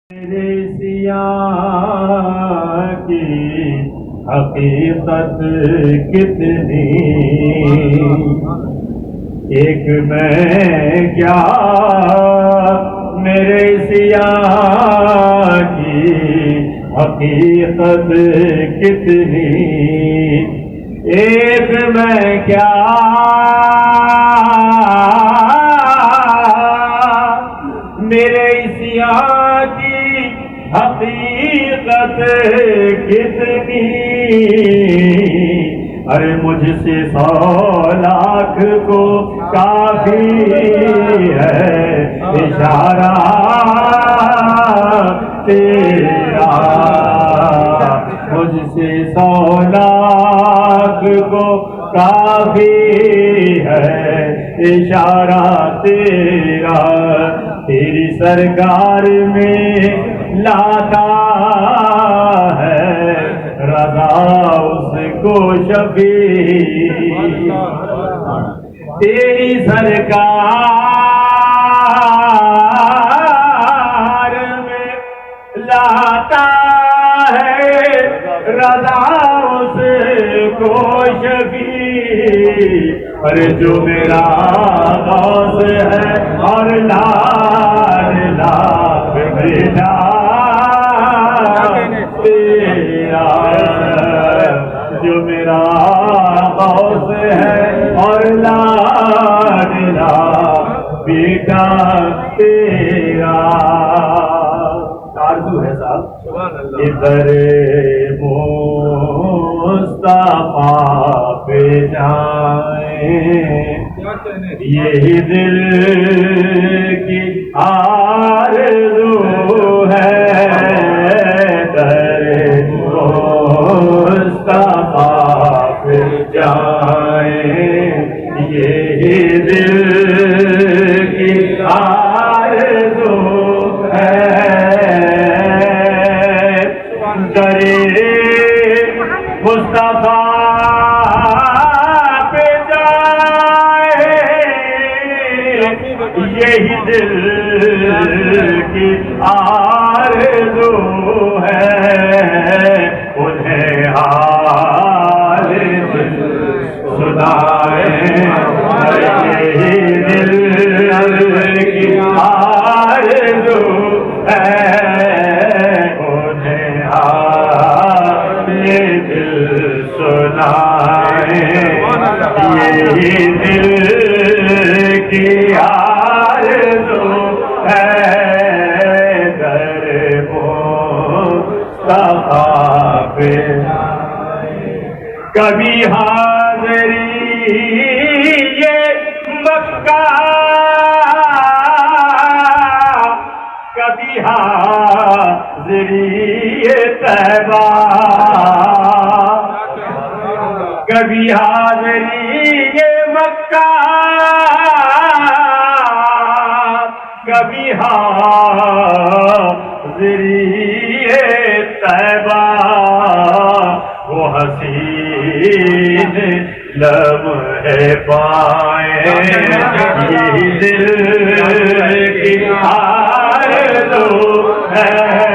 میرے سیاہ کی حقیقت کتنی، ایک میں کیا میرے سیاہ کی حقیقت کتنی، ایک میں کیا میرے سیاہ کی حقیقت کتنی، ارے مجھ سے 100 لاکھ کو کافی ہے اشارہ تیرا، مجھ سے 100 لاکھ کو کافی ہے اشارہ تیرا، تیری سرکار میں لاتا ہے رضا اس کو شفیع، تیری سرکار میں لاتا ہے رضا اس کو شفیع، ارے جو میرا غوث ہے اور لا بیٹا تیرا، جو میرا غوث ہے اور لا بیٹا تیرا، آرزو ہے صاحب ادھر مصطفیٰ پہ جائیں، یہی دل کی آرزو ہے، در مصطفیٰ پہ جائیں، یہی دل کی آرزو ہے، در مصطفیٰ یہی دل کی آرزو ہے، انہیں حال دل سنائیں، یہی دل کی آرزو ہے، انہیں حال دل سنائیں، یہی دل کی آرزو ہے، در مصطفیٰ پہ کبھی حاضری یہ مکہ، کبھی حاضری یہ طیبہ، کبھی حاضری یہ مکہ، کبھی حاضری طیبہ، وہ حسین لمحے پائیں، یہ دل کی آرزو ہے،